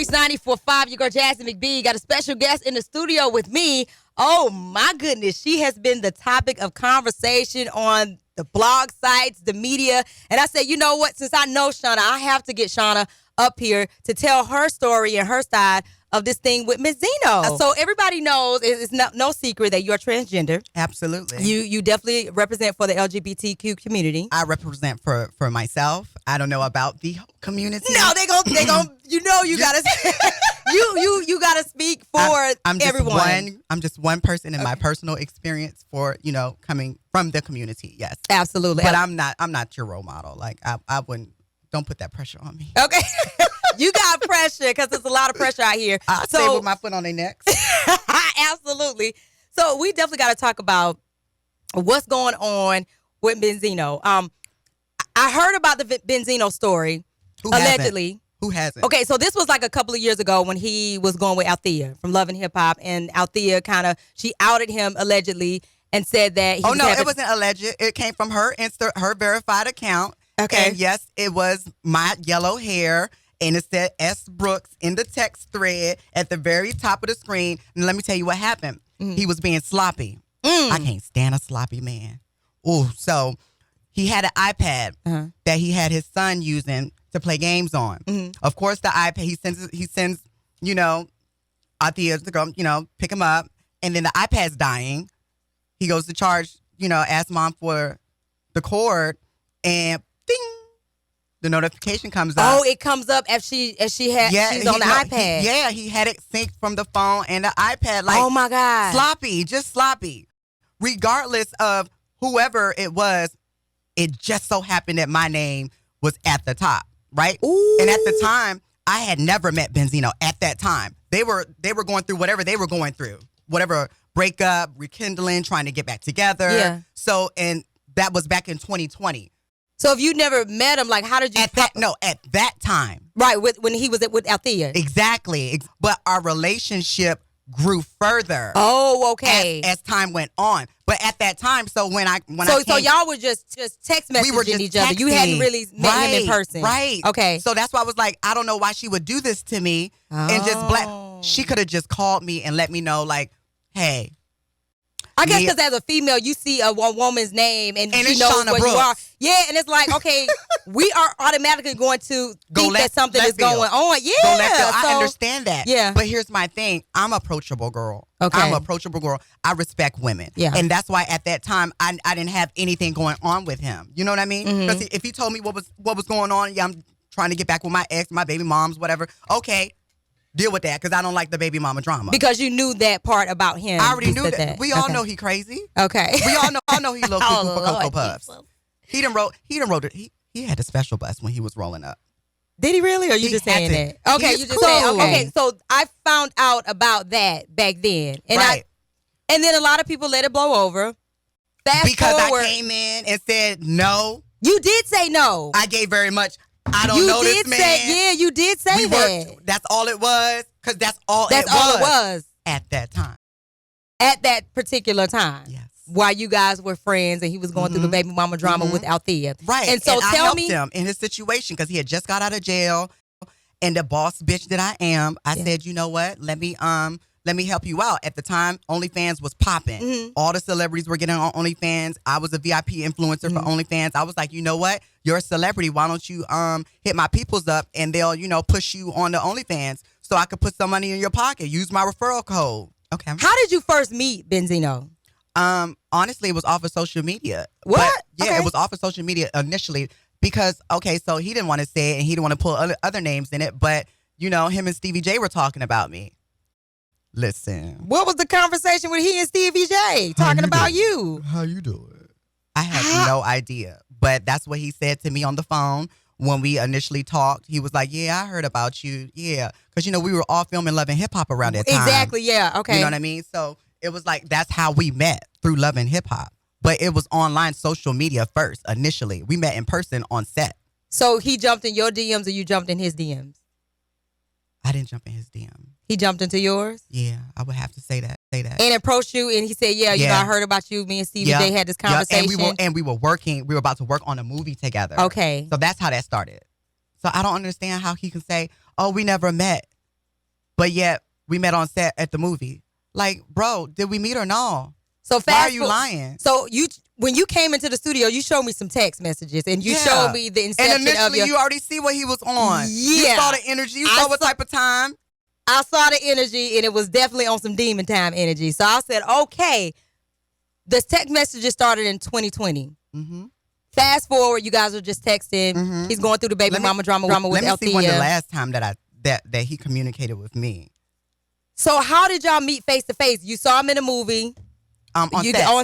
Breeze 94.5, your girl Jazzy McBee. Got a special guest in the studio with me. Oh my goodness, she has been the topic of conversation on the blog sites, the media. And I said, you know what? Since I know Shauna, I have to get Shauna up here to tell her story and her side of this thing with Benzino. So everybody knows it's no secret that you're transgender. Absolutely. You definitely represent for the LGBTQ community. I represent for myself. I don't know about the community. No, they gon' you gotta you gotta speak for I'm just everyone. I'm just one person in my personal experience for, coming from the community. Yes. Absolutely. But I'm not your role model. Like I wouldn't, don't put that pressure on me. Okay. You got pressure because there's a lot of pressure out here. I stay with my foot on their necks. Absolutely. So we definitely got to talk about what's going on with Benzino. I heard about the Benzino story. Allegedly. Who hasn't? Okay, so this was like a couple of years ago when he was going with Althea from Love and Hip Hop, and Althea she outed him allegedly and said that he Oh no, it wasn't alleged. It came from her her verified account. Okay. And yes, it was my yellow hair. And it said S. Brooks in the text thread at the very top of the screen. And let me tell you what happened. He was being sloppy. I can't stand a sloppy man. Ooh, so he had an iPad that he had his son using to play games on. Of course, the iPad, he sends, Althea to go, pick him up. And then the iPad's dying. He goes to charge, ask mom for the cord, and ding. The notification comes up. Oh, it comes up as she's on the iPad. He had it synced from the phone and the iPad. Like, oh my God. Sloppy, just sloppy. Regardless of whoever it was, it just so happened that my name was at the top, right? Ooh. And at the time, I had never met Benzino at that time. They were going through whatever they were going through. Whatever breakup, rekindling, trying to get back together. Yeah. So, and that was back in 2020. So if you never met him, like how did you... At that time. Right, when he was with Althea. Exactly. But our relationship grew further. Oh, okay. As time went on. But at that time, so so y'all were just text messaging each other. You hadn't really met him in person. Right. Okay. So that's why I was like, I don't know why she would do this to me. And just she could have just called me and let me know, like, hey. I guess because as a female, you see a woman's name and she knows Shauna where Brooks. you are. Yeah, and it's like, okay, we are automatically going to think that something is going on. Yeah. I understand that. Yeah. But here's my thing. I'm an approachable girl. Okay. I'm an approachable girl. I respect women. Yeah. And that's why at that time, I didn't have anything going on with him. You know what I mean? Because if he told me what was going on, I'm trying to get back with my ex, my baby moms, whatever. Okay. Deal with that because I don't like the baby mama drama. Because you knew that part about him. I already knew that. We all know he crazy. Okay. We all know he low cuckoo for Cocoa Puffs. He done wrote it. He had a special bus when he was rolling up. Did he really, or you just saying that? Okay, you just saying. Okay, so I found out about that back then, and and then a lot of people let it blow over. Fast forward, I came in and said no. You did say no. I gave very much. I don't know this man. You did say that. That's all it was, because that's all it was at that time. At that particular time. Yes. While you guys were friends and he was going through the baby mama drama with Althea. Right. And so I tell helped me him in his situation because he had just got out of jail. And the boss bitch that I am, I said, you know what? Let me help you out. At the time, OnlyFans was popping. All the celebrities were getting on OnlyFans. I was a VIP influencer for OnlyFans. I was like, you know what? You're a celebrity. Why don't you hit my peoples up and they'll, push you on the OnlyFans so I could put some money in your pocket. Use my referral code. Okay. How did you first meet Benzino? Honestly, it was off of social media. What? It was off of social media initially because, so he didn't want to say it and he didn't want to pull other names in it. But, him and Stevie J were talking about me. Listen. What was the conversation with he and Stevie J talking about you? How you doing? I had no idea. But that's what he said to me on the phone when we initially talked. He was like, yeah, I heard about you. Yeah. Because, we were all filming Love and Hip Hop around that time. Exactly. Yeah. Okay. You know what I mean? So it was like, that's how we met, through Love and Hip Hop. But it was online social media first, initially. We met in person on set. So he jumped in your DMs or you jumped in his DMs? I didn't jump in his DM. He jumped into yours? Yeah, I would have to say that. And approached you and he said, I heard about you. Me and Stevie J had this conversation. And we were about to work on a movie together. Okay. So that's how that started. So I don't understand how he can say, oh, we never met. But yet we met on set at the movie. Like, bro, did we meet or no? So why are you lying? So when you came into the studio, you showed me some text messages and you showed me the inception and initially, of you already see what he was on. Yeah. You saw the energy. You saw what type of time. I saw the energy, and it was definitely on some demon time energy. So I said, okay, the text messages started in 2020. Mm-hmm. Fast forward, you guys are just texting. Mm-hmm. He's going through the baby mama drama with Althea. Let me see when the last time that he communicated with me. So how did y'all meet face to face? You saw him in a movie. On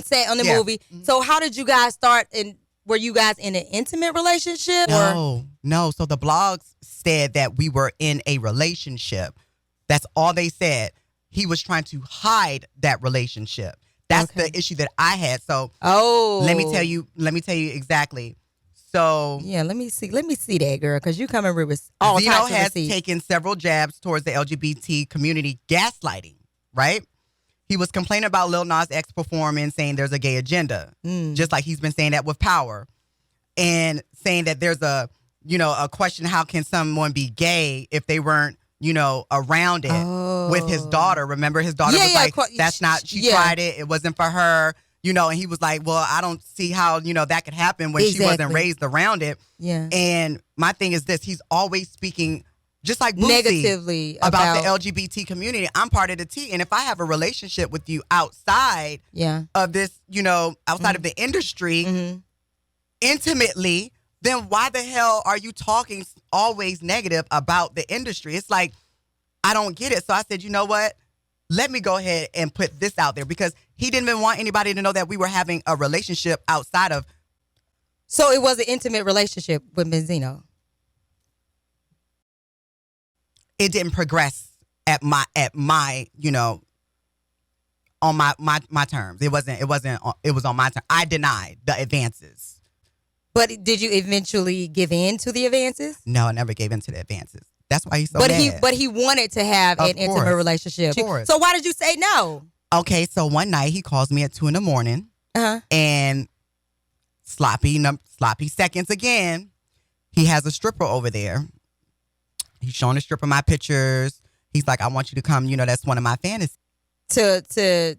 set on the movie. Mm-hmm. So how did you guys start? And were you guys in an intimate relationship? No. So the blogs said that we were in a relationship. That's all they said. He was trying to hide that relationship. That's the issue that I had. So let me tell you exactly. So yeah, let me see that, girl, because you coming with all types of has taken several jabs towards the LGBT community gaslighting, right? He was complaining about Lil Nas X performance, saying there's a gay agenda, just like he's been saying that with Power, and saying that there's a question: how can someone be gay if they weren't around it with his daughter? Remember, his daughter was like, "That's not. She tried it. It wasn't for her." And he was like, "Well, I don't see how that could happen when she wasn't raised around it." Yeah. And my thing is this: he's always speaking just like Boosie, negatively about the LGBT community. I'm part of the T, and if I have a relationship with you outside of this, outside of the industry, intimately, then why the hell are you talking always negative about the industry? It's like, I don't get it. So I said, you know what? Let me go ahead and put this out there, because he didn't even want anybody to know that we were having a relationship outside of. So it was an intimate relationship with Benzino. It didn't progress at my on my terms. It was on my terms. I denied the advances. But did you eventually give in to the advances? No, I never gave in to the advances. That's why he's so mad. But he wanted to have an intimate relationship. So why did you say no? Okay, so one night he calls me at 2 a.m. And sloppy seconds again. He has a stripper over there. He's showing the stripper my pictures. He's like, I want you to come. That's one of my fantasies. To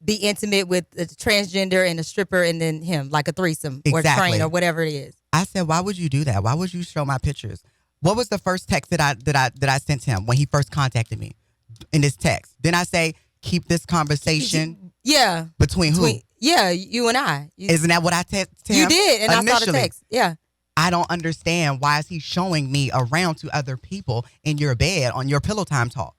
be intimate with the transgender and the stripper and then him, like a threesome or train or whatever it is. I said, why would you do that? Why would you show my pictures? What was the first text that I sent him when he first contacted me in this text? Then I say, keep this conversation between who? Yeah, you and I. Isn't that what I texted him? You did, and initially? I saw the text. Yeah. I don't understand, why is he showing me around to other people in your bed on your pillow time talk?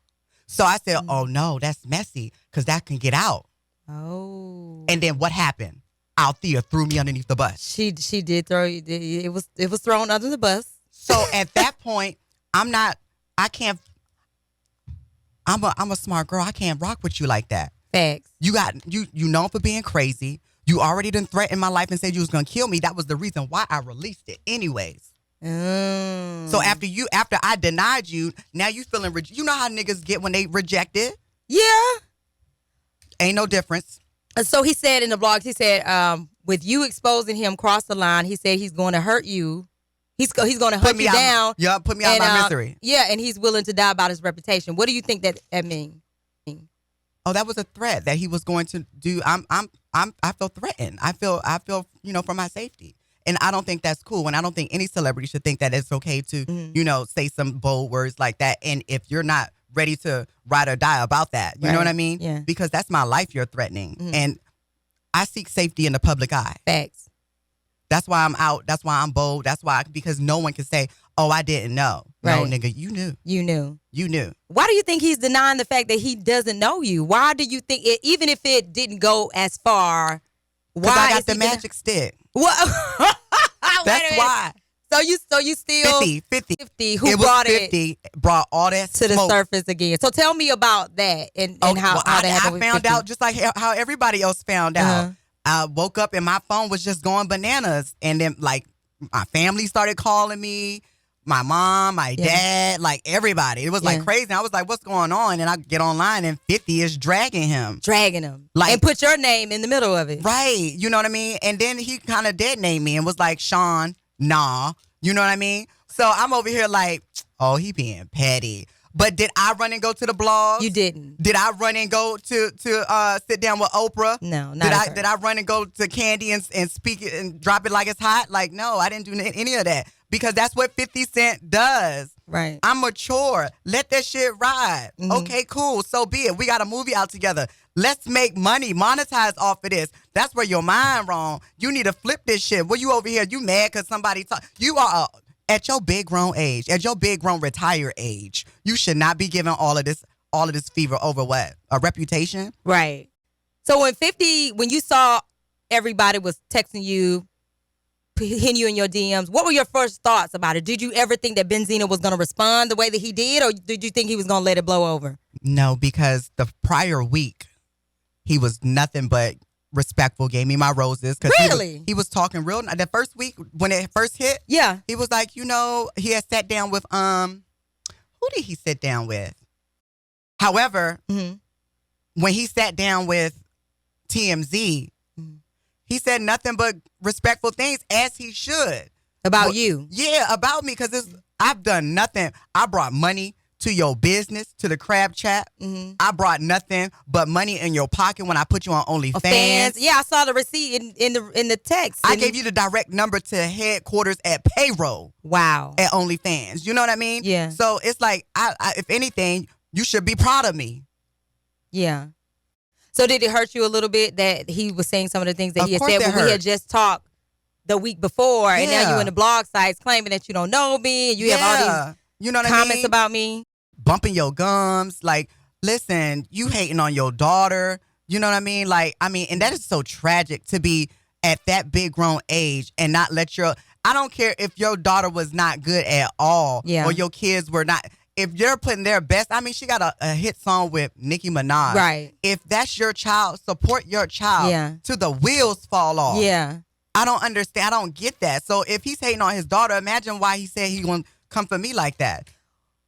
So I said, oh no, that's messy, because that can get out. Oh. And then what happened? Althea threw me underneath the bus. She did throw you. It was thrown under the bus. So at that point, I'm a smart girl. I can't rock with you like that. Facts. You known for being crazy. You already done threatened my life and said you was gonna kill me. That was the reason why I released it anyways. So after I denied you, now you feeling you know how niggas get when they reject it? Yeah. Ain't no difference. So he said in the blogs, he said, with you exposing him cross the line, he said he's going to hurt you. He's going to hunt you down. Yeah, put me out of my misery. Yeah, and he's willing to die about his reputation. What do you think that means? Oh, that was a threat that he was going to do. I feel threatened. I feel for my safety. And I don't think that's cool. And I don't think any celebrity should think that it's okay to, say some bold words like that. And if you're not ready to ride or die about that, you know what I mean? Yeah. Because that's my life you're threatening. And I seek safety in the public eye. Facts. That's why I'm out. That's why I'm bold. That's why, because no one can say, oh, I didn't know. Right. No, nigga, you knew. You knew. You knew. Why do you think he's denying the fact that he doesn't know you? Why do you think, even if it didn't go as far, why? Because I got the magic stick. What? That's why. So you still 50 who it brought was 50 brought all that to smoke the surface again. So tell me about that and how that happened. I found out just like how everybody else found out. I woke up and my phone was just going bananas, and then like my family started calling me, my mom, my dad, like everybody. It was like crazy. I was like, what's going on? And I get online and 50 is dragging him. Like, and put your name in the middle of it. Right. You know what I mean? And then he kind of dead named me and was like, Sean, nah. You know what I mean? So I'm over here like, oh, he being petty. But did I run and go to the blogs? You didn't. Did I run and go to sit down with Oprah? No, not Did I run and go to Candy and speak it and drop it like it's hot? Like, no, I didn't do any of that because that's what 50 Cent does. Right. I'm mature. Let that shit ride. Mm-hmm. Okay, cool. So be it. We got a movie out together. Let's make money, monetize off of this. That's where your mind wrong. You need to flip this shit. What you over here? You mad because somebody talk? You are at your big grown age, at your big grown retired age. You should not be giving all of this fever over what? A reputation? Right. So when you saw everybody was texting you, hitting you in your DMs, what were your first thoughts about it? Did you ever think that Benzino was going to respond the way that he did, or did you think he was going to let it blow over? No, because the prior week, he was nothing but respectful, gave me my roses. Really? He was talking real. The first week, when it first hit, yeah, he was like, he had sat down with, who did he sit down with? However, when he sat down with TMZ, he said nothing but respectful things, as he should. About you? Yeah, about me, because I've done nothing. I brought money to your business, to the crab chat. I brought nothing but money in your pocket when I put you on OnlyFans. Yeah, I saw the receipt in the text. I gave you the direct number to headquarters at payroll. Wow. At OnlyFans. You know what I mean? Yeah. So it's like, I if anything, you should be proud of me. Yeah. So did it hurt you a little bit that he was saying some of the things that he had said when we had just talked the week before, and now you in the blog sites claiming that you don't know me and you have all these comments about me? Bumping your gums. Like, listen, you hating on your daughter. You know what I mean? Like, and that is so tragic to be at that big grown age and not let I don't care if your daughter was not good at all or your kids were not. If you're putting their best, she got a hit song with Nicki Minaj. Right. If that's your child, support your child till the wheels fall off. Yeah. I don't understand. I don't get that. So if he's hating on his daughter, imagine why he said he going to come for me like that.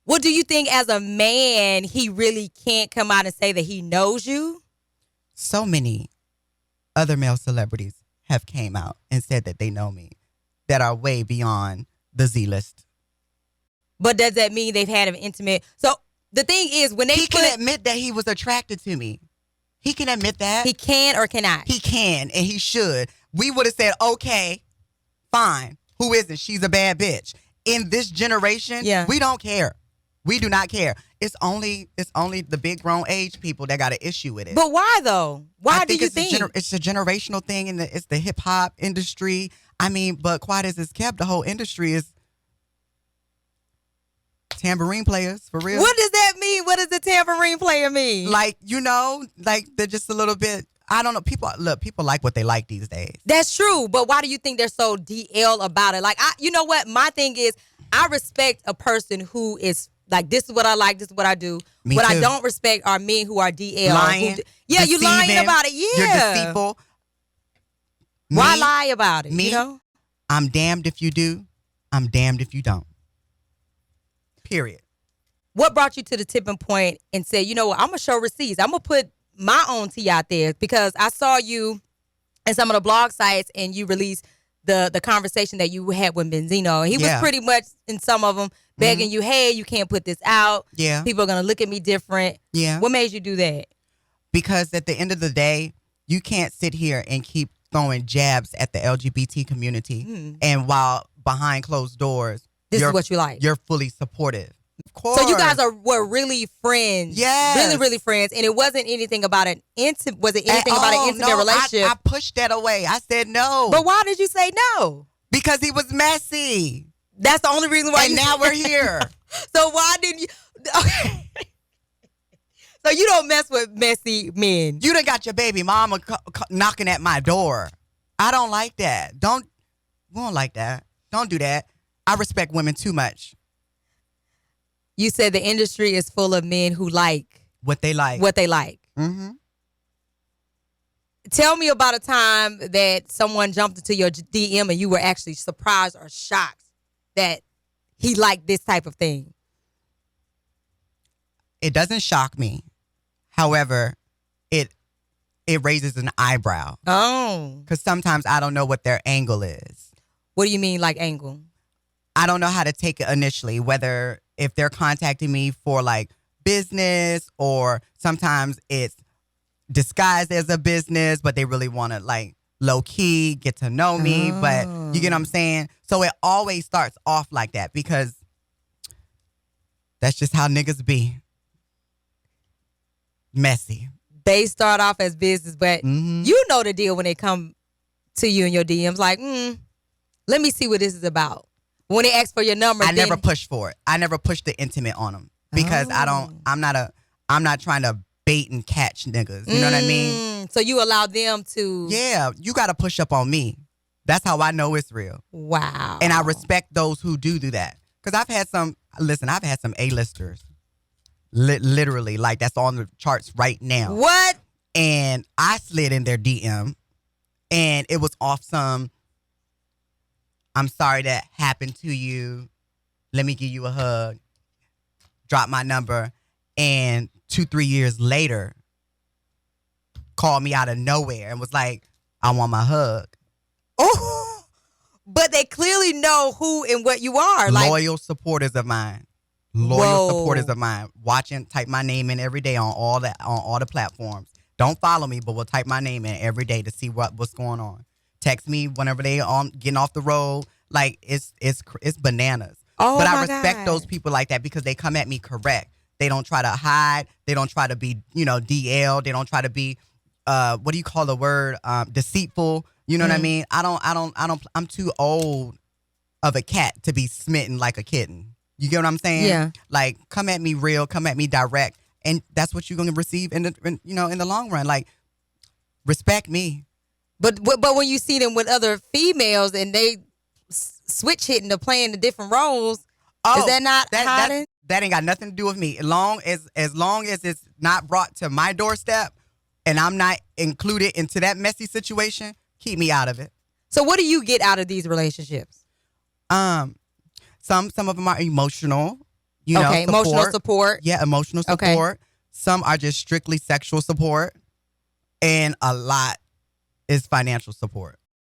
Well, do you think as a man, he really can't come out and say that he knows you? So many other male celebrities have came out and said that they know me that are way beyond the Z-list. But does that mean they've had an intimate? So the thing is, when he can admit that he was attracted to me. He can admit that. He can or cannot? He can, and he should. We would have said, okay, fine. Who isn't? She's a bad bitch. In this generation, we don't care. We do not care. It's only the big grown age people that got an issue with it. But why though? Why do you think? It's a generational thing, and it's the hip hop industry. But quiet as it's kept, the whole industry is tambourine players, for real. What does that mean? What does the tambourine player mean? Like, they're just a little bit, I don't know. People like what they like these days. That's true. But why do you think they're so DL about it? Like, you know what? My thing is, I respect a person who is like, this is what I like, this is what I do. What I don't respect are men who are DL. Lying. You lying about it. Yeah. You're deceitful. Why lie about it? Me, I'm damned if you do. I'm damned if you don't. Period. What brought you to the tipping point and said, you know what, I'm going to show receipts. I'm going to put my own tea out there, because I saw you in some of the blog sites and you released the conversation that you had with Benzino. He was pretty much in some of them begging you, hey, you can't put this out. Yeah. People are going to look at me different. Yeah. What made you do that? Because at the end of the day, you can't sit here and keep throwing jabs at the LGBT community. And while behind closed doors, this is what you like. You're fully supportive. Of course. So you guys were really friends. Yes. Really, really friends. And it wasn't anything about an intimate relationship? I pushed that away. I said no. But why did you say no? Because he was messy. That's the only reason why. And now we're here. So why didn't you? Okay. So you don't mess with messy men. You done got your baby mama knocking at my door. I don't like that. We don't like that. Don't do that. I respect women too much. You said the industry is full of men who like what they like. Mm-hmm. Tell me about a time that someone jumped into your DM and you were actually surprised or shocked that he liked this type of thing. It doesn't shock me. However, it raises an eyebrow. Oh. Because sometimes I don't know what their angle is. What do you mean, like angle? I don't know how to take it initially, whether if they're contacting me for like business, or sometimes it's disguised as a business, but they really want to like low key get to know me. But you get what I'm saying? So it always starts off like that, because that's just how niggas be. Messy. They start off as business, but you know the deal when they come to you in your DMs, like, let me see what this is about. When they ask for your number, I never push for it. I never push the intimate on them, because I'm not trying to bait and catch niggas. You know what I mean? So you allow them to. Yeah, you got to push up on me. That's how I know it's real. Wow. And I respect those who do that. Because I've had some A-listers. Literally, like that's on the charts right now. What? And I slid in their DM, and it was off some, I'm sorry that happened to you. Let me give you a hug. Drop my number. And 2-3 years later, called me out of nowhere and was like, I want my hug. Oh, but they clearly know who and what you are. Loyal supporters of mine. Supporters of mine. Type my name in every day on all the platforms. Don't follow me, but will type my name in every day to see what's going on. Text me whenever they getting off the road. Like it's bananas. Oh, but I respect those people like that, because they come at me correct. They don't try to hide. They don't try to be, DL. They don't try to be, what do you call the word? Deceitful. You know what I mean? I'm too old of a cat to be smitten like a kitten. You get what I'm saying? Yeah. Like, come at me real, come at me direct, and that's what you're gonna receive in the long run. Like, respect me. But when you see them with other females and they switch hitting to playing the different roles, is that not hiding? That ain't got nothing to do with me. As long as it's not brought to my doorstep and I'm not included into that messy situation, keep me out of it. So what do you get out of these relationships? Some of them are emotional. Emotional support. Yeah, emotional support. Okay. Some are just strictly sexual support, and a lot is financial support.